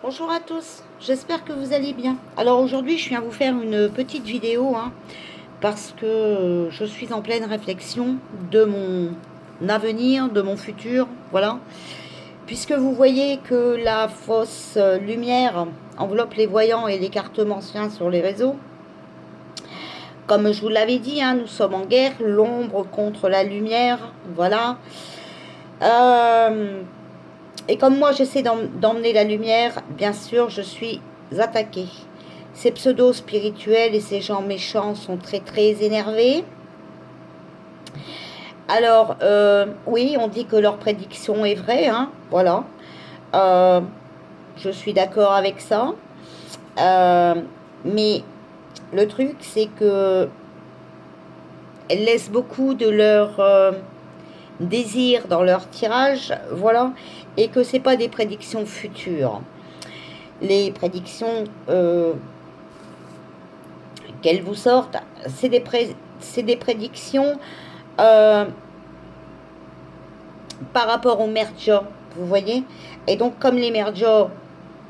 Bonjour à tous, j'espère que vous allez bien. Alors aujourd'hui, je viens vous faire une petite vidéo parce que je suis en pleine réflexion de mon avenir, de mon futur, voilà. Puisque vous voyez que la fausse lumière enveloppe les voyants et l'écartement ancien sur les réseaux. Comme je vous l'avais dit, nous sommes en guerre, l'ombre contre la lumière, voilà. Euh, Et comme moi, j'essaie d'emmener la lumière, bien sûr, je suis attaquée. Ces pseudos spirituels et ces gens méchants sont très très énervés. Alors, oui, on dit que leur prédiction est vraie, voilà. Euh, je suis d'accord avec ça. Euh, mais le truc, c'est que elles laissent beaucoup de leur désir dans leur tirage, voilà, et que c'est pas des prédictions futures. Les prédictions qu'elles vous sortent, c'est des prédictions euh, par rapport aux merdias, vous voyez. Et donc, comme les merdias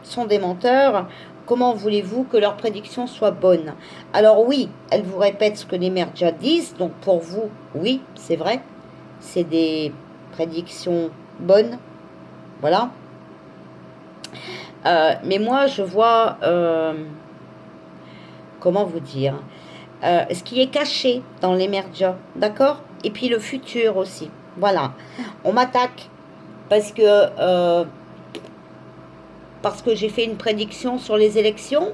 sont des menteurs, comment voulez-vous que leurs prédictions soient bonnes? Alors oui, elles vous répètent ce que les merdias disent, donc pour vous, oui, c'est vrai, c'est des prédictions bonnes, voilà. Mais moi, je vois, comment vous dire, ce qui est caché dans les merdias, d'accord? Et puis le futur aussi. Voilà. On m'attaque parce que, parce que j'ai fait une prédiction sur les élections.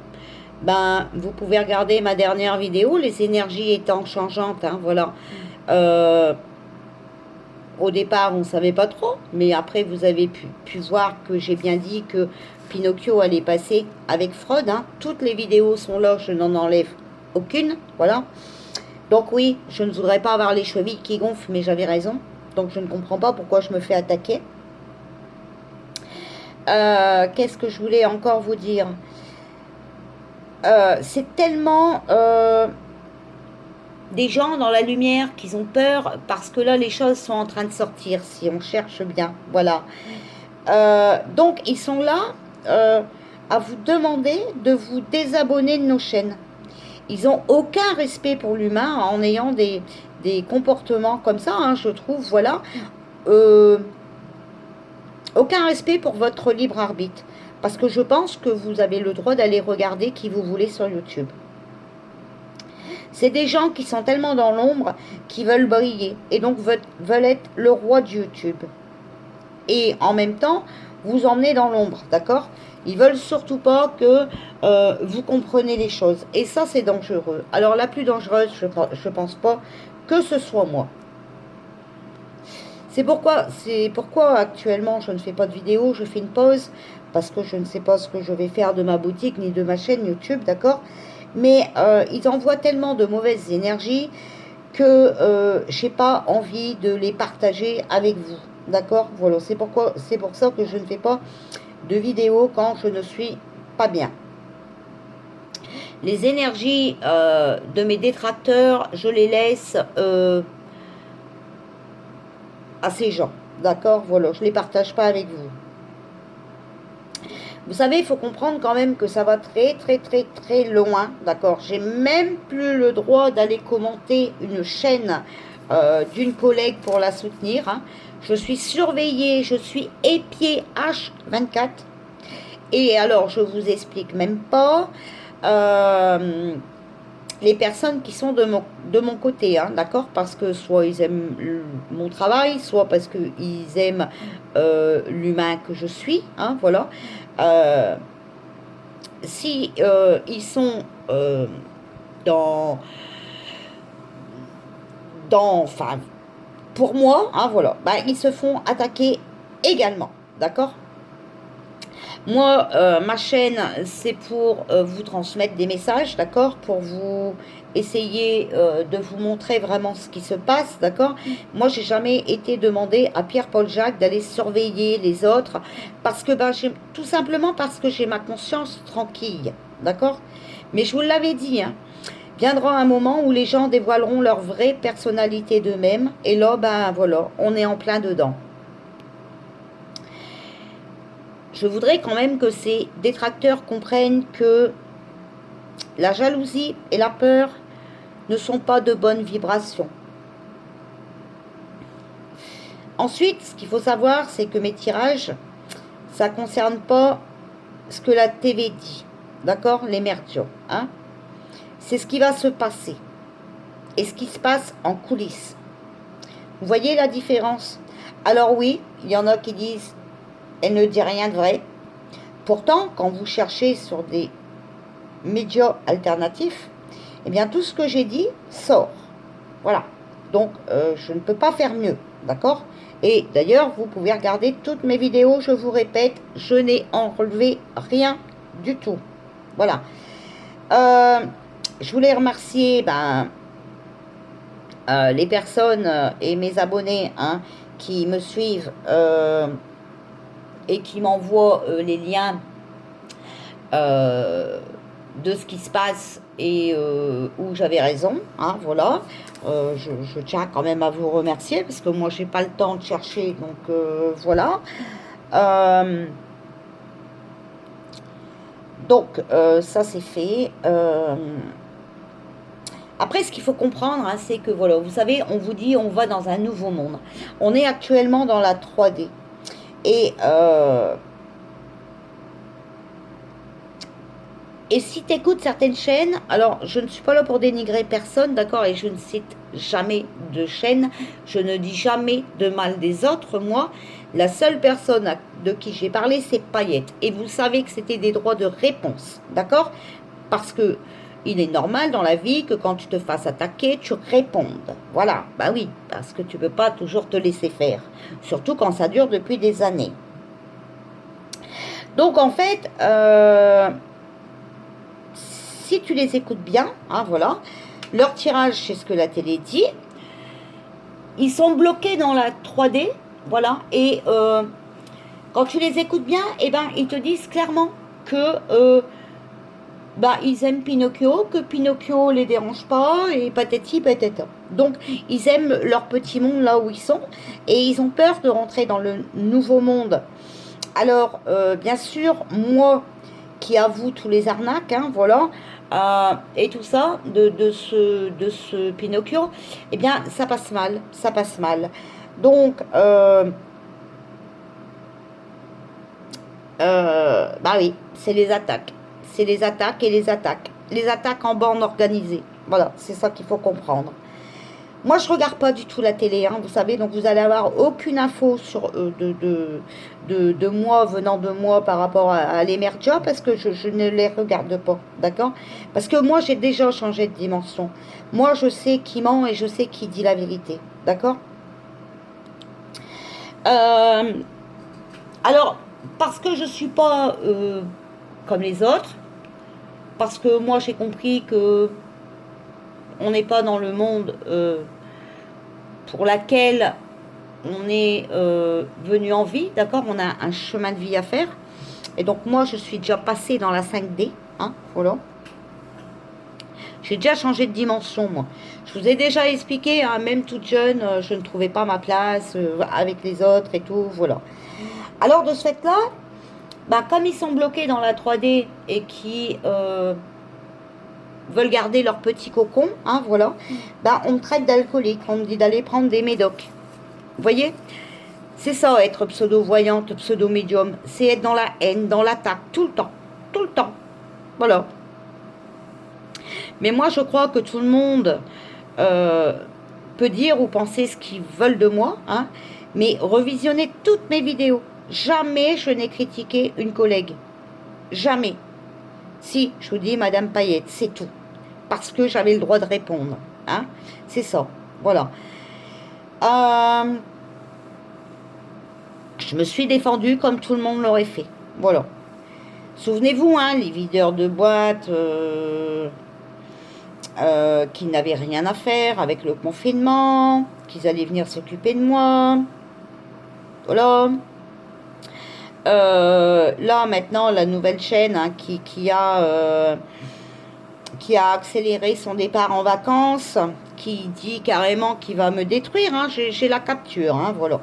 Ben, vous pouvez regarder ma dernière vidéo, les énergies étant changeantes, voilà. Euh, Au départ, on ne savait pas trop, mais après, vous avez pu voir que j'ai bien dit que Pinocchio allait passer avec Freud. Toutes les vidéos sont là, je n'en enlève aucune, voilà. Donc oui, je ne voudrais pas avoir les chevilles qui gonflent, mais j'avais raison. Donc je ne comprends pas pourquoi je me fais attaquer. Qu'est-ce que je voulais encore vous dire? C'est tellement des gens dans la lumière qui ont peur parce que là, les choses sont en train de sortir, si on cherche bien. Voilà. Donc, ils sont là à vous demander de vous désabonner de nos chaînes. Ils n'ont aucun respect pour l'humain en ayant des comportements comme ça, je trouve, voilà. Euh, Aucun respect pour votre libre arbitre. Parce que je pense que vous avez le droit d'aller regarder qui vous voulez sur YouTube. C'est des gens qui sont tellement dans l'ombre qui veulent briller et donc veulent être le roi de YouTube. Et en même temps, vous emmener dans l'ombre, d'accord? Ils veulent surtout pas que vous compreniez les choses. Et ça, c'est dangereux. Alors la plus dangereuse, je pense pas que ce soit moi. C'est pourquoi actuellement je ne fais pas de vidéo, je fais une pause parce que je ne sais pas ce que je vais faire de ma boutique ni de ma chaîne YouTube, d'accord? Mais ils envoient tellement de mauvaises énergies que j'ai pas envie de les partager avec vous, d'accord? Voilà, c'est pour ça que je ne fais pas de vidéo quand je ne suis pas bien. Les énergies de mes détracteurs, je les laisse à ces gens. D'accord? Voilà, je ne les partage pas avec vous. Vous savez, il faut comprendre quand même que ça va très très très très loin. D'accord? J'ai même plus le droit d'aller commenter une chaîne d'une collègue pour la soutenir. Je suis surveillée, je suis épiée H24. Et alors, je vous explique même pas. Les personnes qui sont de mon côté, d'accord? Parce que soit ils aiment mon travail, soit parce qu'ils aiment l'humain que je suis, voilà. Euh, Si ils sont dans, enfin, pour moi, voilà, bah, ils se font attaquer également, d'accord? Moi, ma chaîne, c'est pour vous transmettre des messages, d'accord? Pour vous essayer de vous montrer vraiment ce qui se passe, d'accord? Moi, j'ai jamais été demandé à Pierre-Paul Jacques d'aller surveiller les autres parce que, ben, tout simplement parce que j'ai ma conscience tranquille, d'accord? Mais je vous l'avais dit, viendra un moment où les gens dévoileront leur vraie personnalité d'eux-mêmes et là, ben voilà, on est en plein dedans. je voudrais quand même que ces détracteurs comprennent que la jalousie et la peur ne sont pas de bonnes vibrations. Ensuite, ce qu'il faut savoir, c'est que mes tirages, ça ne concerne pas ce que la TV dit. D'accord? Les merdios. Hein? C'est ce qui va se passer. Et ce qui se passe en coulisses. Vous voyez la différence? Alors oui, il y en a qui disent « elle ne dit rien de vrai ». Pourtant, quand vous cherchez sur des médias alternatifs, eh bien tout ce que j'ai dit sort. Voilà. Donc, je ne peux pas faire mieux. D'accord? Et d'ailleurs, vous pouvez regarder toutes mes vidéos, je vous répète, je n'ai enlevé rien du tout. Voilà. Je voulais remercier les personnes et mes abonnés hein, qui me suivent et qui m'envoient les liens de ce qui se passe et où j'avais raison. Hein, voilà. Je tiens quand même à vous remercier parce que moi, j'ai pas le temps de chercher. Donc, voilà. Donc, ça, c'est fait. Après, ce qu'il faut comprendre, hein, c'est que, voilà, vous savez, on vous dit, on va dans un nouveau monde. On est actuellement dans la 3D. Et si tu écoutes certaines chaînes, alors je ne suis pas là pour dénigrer personne, d'accord, et je ne cite jamais de chaîne, je ne dis jamais de mal des autres, moi, la seule personne de qui j'ai parlé, c'est Payette. Et vous savez que c'était des droits de réponse, d'accord? Parce que il est normal dans la vie que quand tu te fasses attaquer, tu répondes. Voilà, bah oui, parce que tu ne peux pas toujours te laisser faire, surtout quand ça dure depuis des années. Donc en fait, si tu les écoutes bien, hein, voilà, leur tirage, c'est ce que la télé dit, ils sont bloqués dans la 3D, voilà, et quand tu les écoutes bien, eh ben, ils te disent clairement que ils aiment Pinocchio, que Pinocchio les dérange pas, et patati patata. Donc, ils aiment leur petit monde là où ils sont, et ils ont peur de rentrer dans le nouveau monde. Alors, bien sûr, moi, qui avoue tous les arnaques, hein, voilà, et tout ça, de ce Pinocchio, eh bien, ça passe mal, ça passe mal. Donc, oui, c'est les attaques. C'est les attaques et les attaques. Les attaques en bande organisée. Voilà, c'est ça qu'il faut comprendre. Moi, je regarde pas du tout la télé, hein, vous savez, donc vous allez avoir aucune info sur, de moi, venant de moi par rapport à l'Emergia, parce que je ne les regarde pas, d'accord? Parce que moi, j'ai déjà changé de dimension. Moi, je sais qui ment et je sais qui dit la vérité, d'accord? Alors, parce que je suis pas comme les autres, parce que moi, j'ai compris que on n'est pas dans le monde pour laquelle on est venu en vie, d'accord? On a un chemin de vie à faire. Et donc, moi, je suis déjà passée dans la 5D, hein, voilà. J'ai déjà changé de dimension, moi. Je vous ai déjà expliqué, hein, même toute jeune, je ne trouvais pas ma place avec les autres et tout, voilà. Alors, de ce fait-là, comme ils sont bloqués dans la 3D et qui veulent garder leur petit cocon, hein, voilà, on me traite d'alcoolique, on me dit d'aller prendre des médocs. Vous voyez? C'est ça, être pseudo-voyante, pseudo-médium. C'est être dans la haine, dans l'attaque, tout le temps. Tout le temps. Voilà. Mais moi, je crois que tout le monde peut dire ou penser ce qu'ils veulent de moi, hein, mais revisionnez toutes mes vidéos. Jamais je n'ai critiqué une collègue. Jamais. Si, je vous dis, Madame Payette, c'est tout. Parce que j'avais le droit de répondre. Hein. C'est ça. Voilà. Je me suis défendue comme tout le monde l'aurait fait. Voilà. Souvenez-vous, hein, les videurs de boîtes qui n'avaient rien à faire avec le confinement, qu'ils allaient venir s'occuper de moi. Voilà. Là, maintenant, la nouvelle chaîne hein, qui a accéléré son départ en vacances, qui dit carrément qu'il va me détruire. Hein, j'ai la capture, hein, voilà.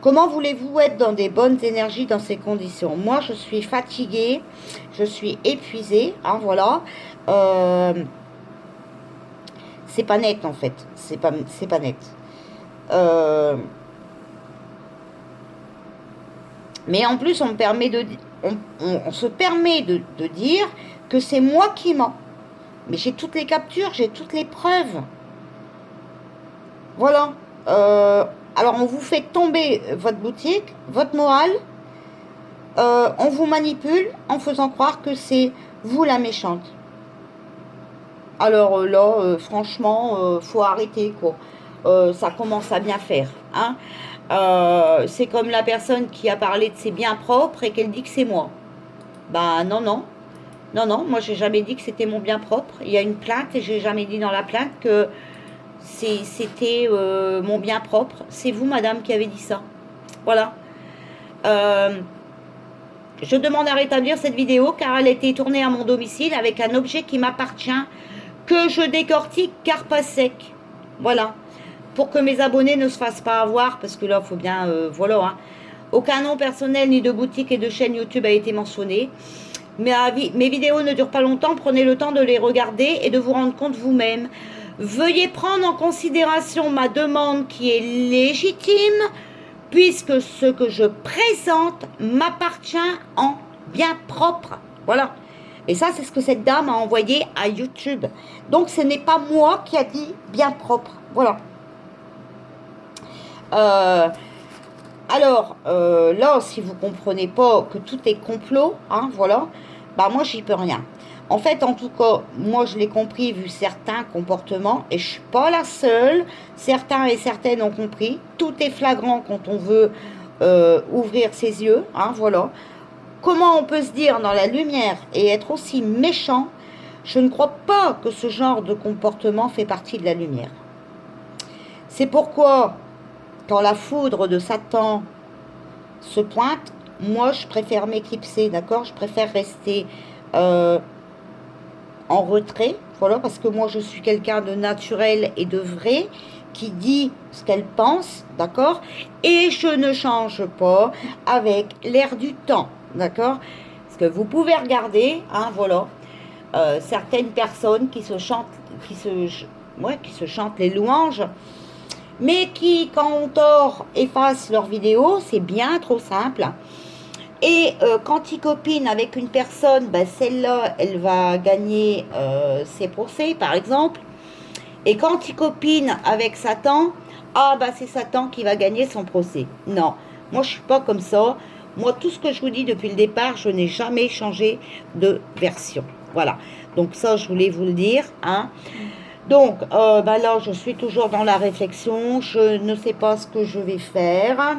Comment voulez-vous être dans des bonnes énergies dans ces conditions? Moi, je suis fatiguée, je suis épuisée, hein, voilà. C'est pas net, en fait. C'est pas net. Mais en plus, on se permet de dire que c'est moi qui mens. Mais j'ai toutes les captures, j'ai toutes les preuves. Voilà. Alors, on vous fait tomber votre boutique, votre morale. On vous manipule en faisant croire que c'est vous la méchante. Alors là, franchement, faut arrêter, quoi. Ça commence à bien faire, hein. C'est comme la personne qui a parlé de ses biens propres et qu'elle dit que c'est moi. Ben non, non. Non, non, moi j'ai jamais dit que c'était mon bien propre. Il y a une plainte et j'ai jamais dit dans la plainte que c'était mon bien propre. C'est vous, madame, qui avez dit ça. Voilà. Je demande à rétablir cette vidéo car elle a été tournée à mon domicile avec un objet qui m'appartient, que je décortique car pas sec. Voilà. Pour que mes abonnés ne se fassent pas avoir, parce que là, il faut bien... voilà. Hein. Aucun nom personnel ni de boutique et de chaîne YouTube a été mentionné. Mes vidéos ne durent pas longtemps. Prenez le temps de les regarder et de vous rendre compte vous-même. Veuillez prendre en considération ma demande qui est légitime, puisque ce que je présente m'appartient en bien propre. Voilà. Et ça, c'est ce que cette dame a envoyé à YouTube. Donc, ce n'est pas moi qui a dit bien propre. Voilà. Alors, là, si vous comprenez pas que tout est complot, hein, voilà, bah moi, j'y peux rien. En fait, en tout cas, moi, je l'ai compris vu certains comportements, et je suis pas la seule. Certains et certaines ont compris. Tout est flagrant quand on veut ouvrir ses yeux, hein, voilà. Comment on peut se dire dans la lumière et être aussi méchant? Je ne crois pas que ce genre de comportement fait partie de la lumière. C'est pourquoi, quand la foudre de Satan se pointe, moi, je préfère m'éclipser, d'accord? Je préfère rester en retrait, voilà, parce que moi, je suis quelqu'un de naturel et de vrai, qui dit ce qu'elle pense, d'accord? Et je ne change pas avec l'air du temps, d'accord? Parce que vous pouvez regarder, hein, voilà, certaines personnes qui se chantent, qui se chantent les louanges, mais qui, quand on tord, effacent leurs vidéos, c'est bien trop simple. Et quand ils copinent avec une personne, ben celle-là, elle va gagner ses procès, par exemple. Et quand ils copinent avec Satan, ah ben c'est Satan qui va gagner son procès. Non, moi je suis pas comme ça. Moi, tout ce que je vous dis depuis le départ, je n'ai jamais changé de version. Voilà. Donc ça, je voulais vous le dire, hein. Donc, ben là, je suis toujours dans la réflexion. Je ne sais pas ce que je vais faire.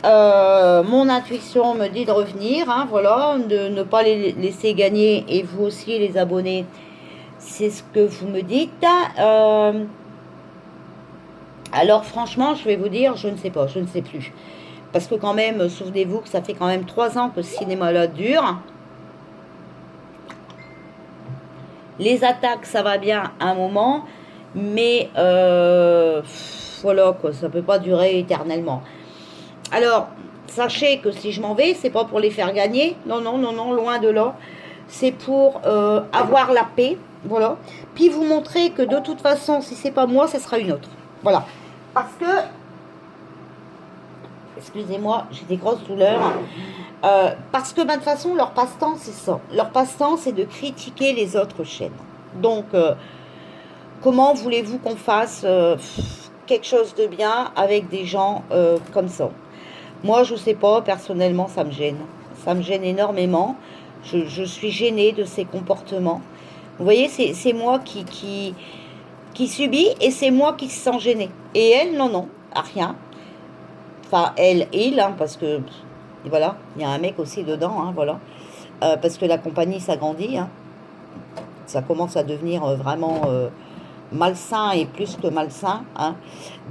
Mon intuition me dit de revenir, hein, voilà, de ne pas les laisser gagner. Et vous aussi, les abonnés, c'est ce que vous me dites. Alors, franchement, je vais vous dire, je ne sais pas, je ne sais plus. Parce que quand même, souvenez-vous que ça fait quand même 3 ans que ce cinéma-là dure. Les attaques, ça va bien un moment, mais voilà, quoi, ça ne peut pas durer éternellement. Alors, sachez que si je m'en vais, c'est pas pour les faire gagner. Non, non, non, non, loin de là. C'est pour avoir la paix, voilà. Puis vous montrer que de toute façon, si c'est pas moi, ce sera une autre. Voilà. Parce que, excusez-moi, j'ai des grosses douleurs. Parce que, de toute façon, leur passe-temps, c'est ça. Leur passe-temps, c'est de critiquer les autres chaînes. Donc, comment voulez-vous qu'on fasse quelque chose de bien avec des gens comme ça? Moi, je ne sais pas, personnellement, ça me gêne. Ça me gêne énormément. Je suis gênée de ces comportements. Vous voyez, c'est moi qui subit et c'est moi qui se sens gênée. Et elle, non, non, à rien. Enfin, elle, il, hein, parce que, voilà, il y a un mec aussi dedans, hein, voilà. Parce que la compagnie s'agrandit, hein. Ça commence à devenir vraiment malsain et plus que malsain, hein.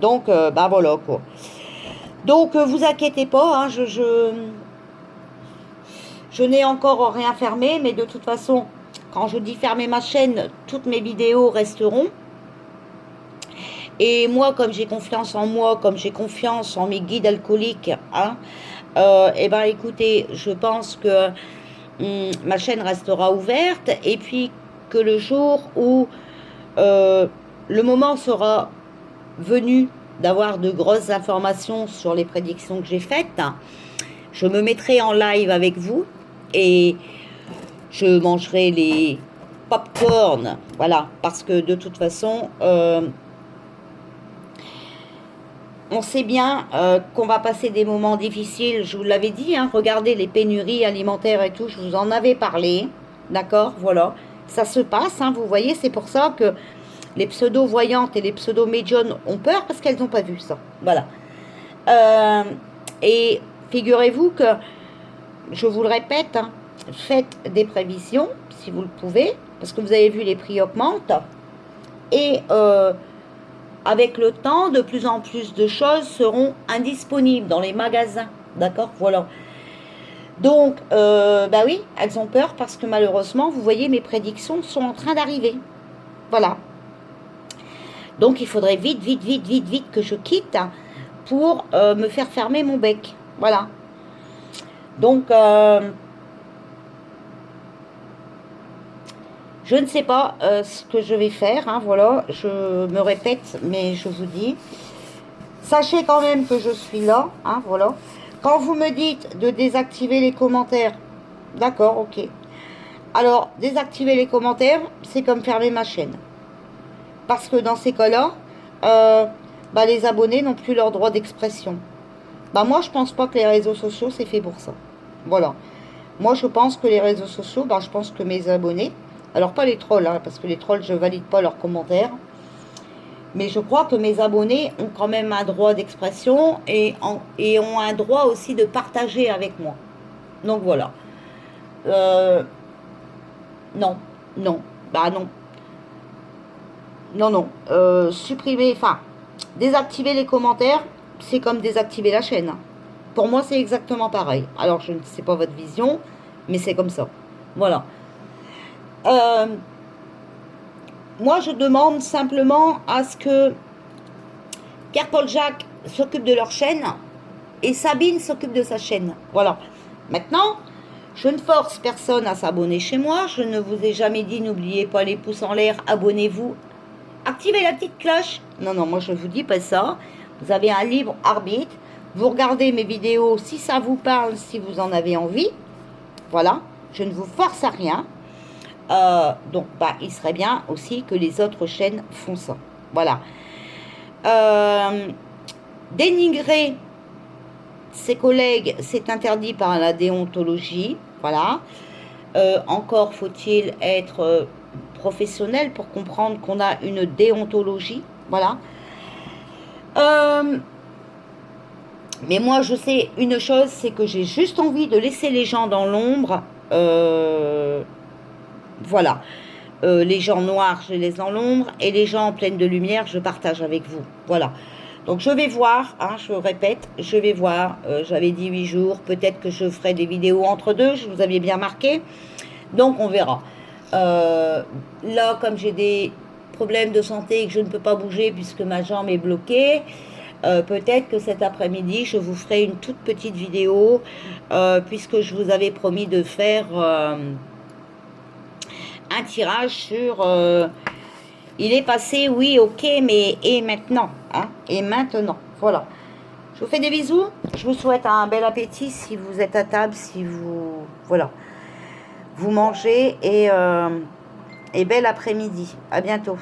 Donc, bah voilà, quoi. Donc, vous inquiétez pas, hein, je n'ai encore rien fermé, mais de toute façon, quand je dis fermer ma chaîne, toutes mes vidéos resteront. Et moi, comme j'ai confiance en moi, comme j'ai confiance en mes guides alcooliques, hein, et ben écoutez, je pense que ma chaîne restera ouverte et puis que le jour où le moment sera venu d'avoir de grosses informations sur les prédictions que j'ai faites, je me mettrai en live avec vous et je mangerai les pop-corn, voilà, parce que de toute façon, on sait bien qu'on va passer des moments difficiles, je vous l'avais dit, hein, regardez les pénuries alimentaires et tout, je vous en avais parlé, d'accord, voilà, ça se passe, hein, vous voyez, c'est pour ça que les pseudo-voyantes et les pseudo-médiums ont peur parce qu'elles n'ont pas vu ça, voilà. Euh, et figurez-vous que, je vous le répète, hein, faites des prévisions, si vous le pouvez, parce que vous avez vu les prix augmentent, et avec le temps, de plus en plus de choses seront indisponibles dans les magasins. D'accord, voilà. Donc, bah oui, elles ont peur parce que malheureusement, vous voyez, mes prédictions sont en train d'arriver. Voilà. Donc, il faudrait vite, vite, vite, vite, vite que je quitte pour me faire fermer mon bec. Voilà. Donc, je ne sais pas ce que je vais faire, hein, voilà, je me répète, mais je vous dis, sachez quand même que je suis là, hein, voilà. Quand vous me dites de désactiver les commentaires, d'accord, ok. Alors, désactiver les commentaires, c'est comme fermer ma chaîne. Parce que dans ces cas-là, bah, les abonnés n'ont plus leur droit d'expression. Bah, moi, je pense pas que les réseaux sociaux, c'est fait pour ça. Voilà. Moi, je pense que les réseaux sociaux, bah, je pense que mes abonnés, alors pas les trolls, hein, parce que les trolls, je valide pas leurs commentaires, mais je crois que mes abonnés ont quand même un droit d'expression et ont un droit aussi de partager avec moi. Donc voilà. Non, non, bah non. Non, non. Supprimer, enfin, désactiver les commentaires, c'est comme désactiver la chaîne. Pour moi, c'est exactement pareil. Alors, je ne sais pas votre vision, mais c'est comme ça. Voilà. Moi, je demande simplement à ce que Pierre-Paul Jacques s'occupe de leur chaîne et Sabine s'occupe de sa chaîne. Voilà. Maintenant, je ne force personne à s'abonner chez moi. Je ne vous ai jamais dit, n'oubliez pas les pouces en l'air, abonnez-vous, activez la petite cloche. Non, non, moi je ne vous dis pas ça. Vous avez un libre arbitre. Vous regardez mes vidéos si ça vous parle, si vous en avez envie. Voilà. Je ne vous force à rien. Donc, bah, il serait bien aussi que les autres chaînes font ça. Voilà. Dénigrer ses collègues, c'est interdit par la déontologie. Voilà. Encore faut-il être professionnel pour comprendre qu'on a une déontologie. Voilà. Mais moi, je sais une chose, c'est que j'ai juste envie de laisser les gens dans l'ombre. Voilà. Les gens noirs, je les laisse dans l'ombre. Et les gens en pleine de lumière, je partage avec vous. Voilà. Donc, je vais voir, hein, je répète, je vais voir. J'avais dit 8 jours. Peut-être que je ferai des vidéos entre deux. Je vous avais bien marqué. Donc, on verra. Là, comme j'ai des problèmes de santé et que je ne peux pas bouger puisque ma jambe est bloquée, peut-être que cet après-midi, je vous ferai une toute petite vidéo puisque je vous avais promis de faire un tirage sur il est passé, oui, ok, mais et maintenant, hein, et maintenant, voilà. Je vous fais des bisous, je vous souhaite un bel appétit si vous êtes à table, si vous, voilà, vous mangez et bel après-midi, à bientôt.